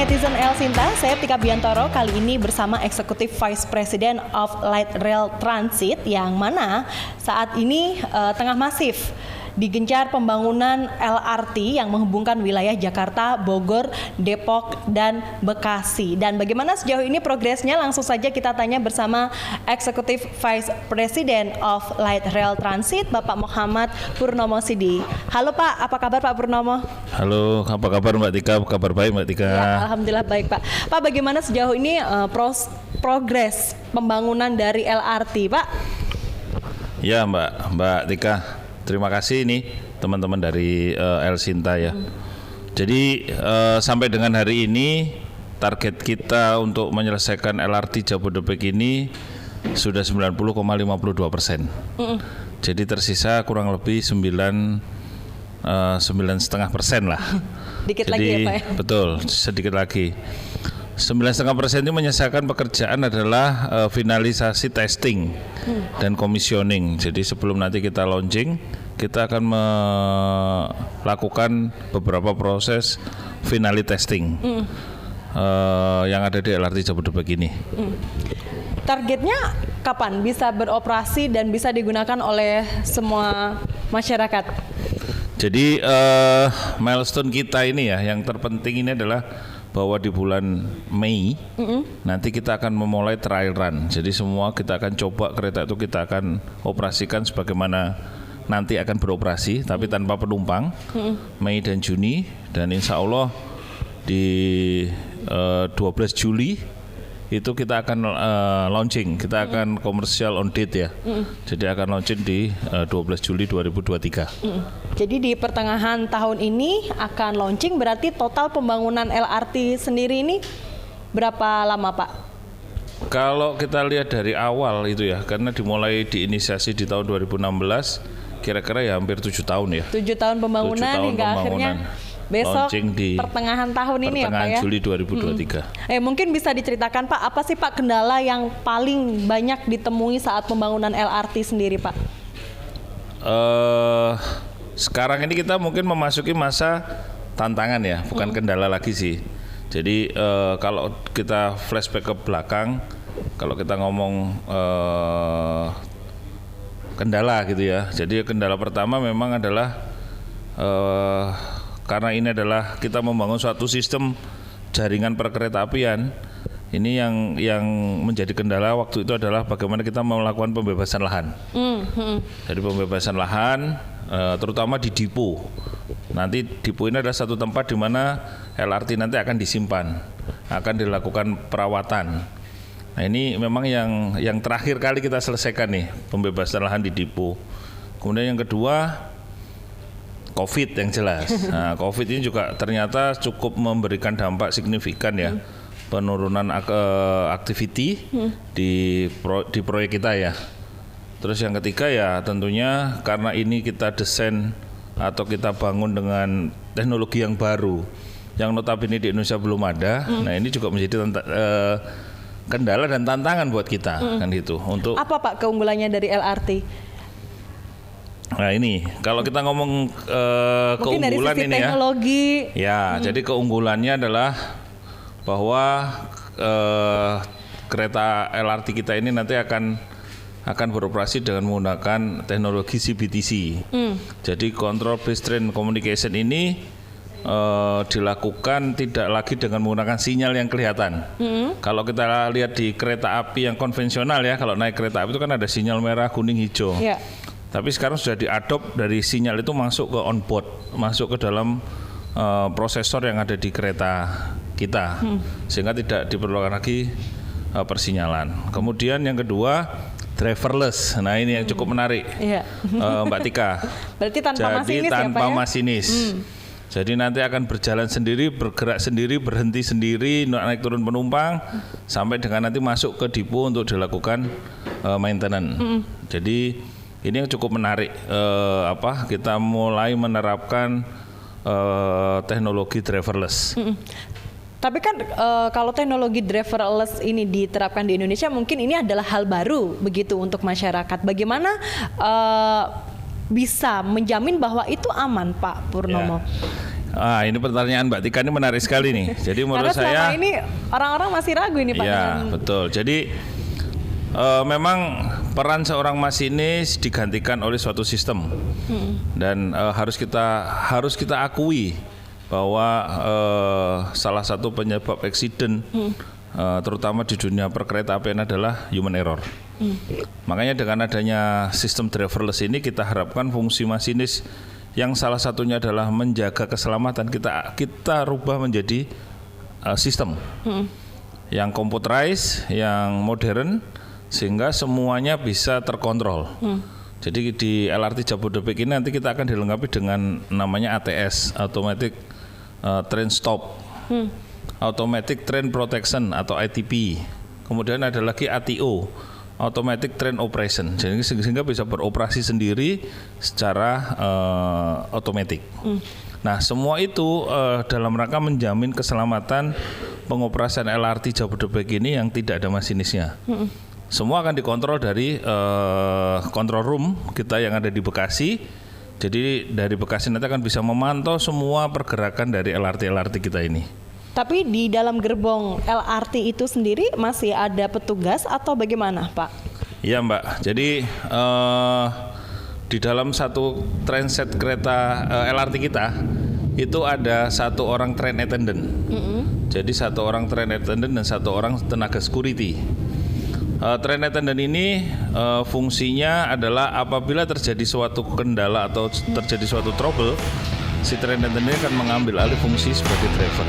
netizen El Sinta, saya Tika Biantoro kali ini bersama Executive Vice President of Light Rail Transit yang mana saat ini tengah masif digencar pembangunan LRT yang menghubungkan wilayah Jakarta, Bogor, Depok, dan Bekasi. Dan bagaimana sejauh ini progresnya? Langsung saja kita tanya bersama Executive Vice President of Light Rail Transit, Bapak Muhammad Purnomo Sidi. Halo Pak, apa kabar Pak Purnomo? Halo, apa kabar Mbak Tika? Apa kabar baik Mbak Tika? Ya, alhamdulillah baik Pak. Pak, bagaimana sejauh ini progres pembangunan dari LRT Pak? Ya Mbak Tika. Terima kasih ini teman-teman dari El Sinta ya. Jadi sampai dengan hari ini target kita untuk menyelesaikan LRT Jabodebek ini sudah 90,52%. Jadi tersisa kurang lebih 9,5% lah. Dikit Jadi, lagi ya Pak ya? Betul, sedikit lagi. 9,5% itu menyelesaikan pekerjaan adalah finalisasi testing dan commissioning. Jadi sebelum nanti kita launching, kita akan melakukan beberapa proses finality testing yang ada di LRT Jabodebek ini. Targetnya kapan bisa beroperasi dan bisa digunakan oleh semua masyarakat? Jadi milestone kita ini ya, yang terpenting ini adalah bahwa di bulan Mei nanti kita akan memulai trial run. Jadi semua kita akan coba kereta itu kita akan operasikan sebagaimana nanti akan beroperasi, tapi tanpa penumpang. Mei dan Juni, dan insya Allah di 12 Juli itu kita akan launching, kita akan komersial on date ya. Jadi akan launching di 12 Juli 2023. Jadi di pertengahan tahun ini akan launching, berarti total pembangunan LRT sendiri ini berapa lama Pak? Kalau kita lihat dari awal itu ya, karena dimulai diinisiasi di tahun 2016, kira-kira ya hampir 7 tahun ya. 7 tahun pembangunan hingga akhirnya besok di pertengahan tahun ini ya Pak ya? Pertengahan Juli 2023. Mungkin bisa diceritakan Pak, apa sih Pak kendala yang paling banyak ditemui saat pembangunan LRT sendiri Pak? Sekarang ini kita mungkin memasuki masa tantangan ya, bukan kendala lagi sih. Jadi kalau kita flashback ke belakang, kalau kita ngomong kendala gitu ya. Jadi kendala pertama memang adalah karena ini adalah kita membangun suatu sistem jaringan perkeretaapian. Ini yang menjadi kendala waktu itu adalah bagaimana kita melakukan pembebasan lahan. Jadi pembebasan lahan terutama di depo. Nanti depo ini adalah satu tempat di mana LRT nanti akan disimpan, akan dilakukan perawatan. Nah ini memang yang terakhir kali kita selesaikan nih, pembebasan lahan di depo. Kemudian yang kedua, COVID yang jelas. Nah, COVID ini juga ternyata cukup memberikan dampak signifikan ya, penurunan activity di proyek kita ya. Terus yang ketiga ya tentunya karena ini kita desain atau kita bangun dengan teknologi yang baru, yang notabene di Indonesia belum ada. Nah ini juga menjadi kendala dan tantangan buat kita kan gitu. Untuk apa Pak keunggulannya dari LRT? Nah ini kalau kita ngomong mungkin keunggulan dari sisi ini teknologi, ya jadi keunggulannya adalah bahwa kereta LRT kita ini nanti akan beroperasi dengan menggunakan teknologi CBTC. Jadi Control Based Train Communication ini dilakukan tidak lagi dengan menggunakan sinyal yang kelihatan. Kalau kita lihat di kereta api yang konvensional ya, kalau naik kereta api itu kan ada sinyal merah, kuning, hijau. Yeah. Tapi sekarang sudah diadop dari sinyal itu masuk ke onboard, masuk ke dalam prosesor yang ada di kereta kita, sehingga tidak diperlukan lagi persinyalan. Kemudian yang kedua, driverless. Nah ini yang cukup menarik, Mbak Tika. Berarti tanpa masinis tanpa ya Pak ya? Masinis. Jadi nanti akan berjalan sendiri, bergerak sendiri, berhenti sendiri, naik turun penumpang, sampai dengan nanti masuk ke depo untuk dilakukan maintenance. Jadi ini yang cukup menarik, kita mulai menerapkan teknologi driverless. Tapi kan kalau teknologi driverless ini diterapkan di Indonesia, mungkin ini adalah hal baru begitu untuk masyarakat. Bagaimana bisa menjamin bahwa itu aman, Pak Purnomo? Ya. Ini pertanyaan Mbak Tika ini menarik sekali nih. Jadi menurut Karena selama saya ini orang-orang masih ragu ini Pak. ya dengan- betul. Jadi memang peran seorang masinis digantikan oleh suatu sistem dan harus kita akui bahwa salah satu penyebab eksiden terutama di dunia perkeretaapian adalah human error. Makanya dengan adanya sistem driverless ini kita harapkan fungsi masinis yang salah satunya adalah menjaga keselamatan kita rubah menjadi sistem yang computerized, yang modern, sehingga semuanya bisa terkontrol. Jadi di LRT Jabodebek ini nanti kita akan dilengkapi dengan namanya ATS, Automatic Train Stop, Automatic Train Protection atau ITP. Kemudian ada lagi ATO, Automatic Train Operation, jadi sehingga bisa beroperasi sendiri secara otomatis. Nah, semua itu dalam rangka menjamin keselamatan pengoperasian LRT Jabodebek ini yang tidak ada masinisnya. Semua akan dikontrol dari control room kita yang ada di Bekasi. Jadi dari Bekasi nanti akan bisa memantau semua pergerakan dari LRT kita ini. Tapi di dalam gerbong LRT itu sendiri masih ada petugas atau bagaimana Pak? Iya Mbak, jadi di dalam satu transit kereta LRT kita itu ada satu orang train attendant. Jadi satu orang train attendant dan satu orang tenaga security. Train attendant ini fungsinya adalah apabila terjadi suatu kendala atau terjadi suatu trouble, si train attendant ini akan mengambil alih fungsi sebagai driver.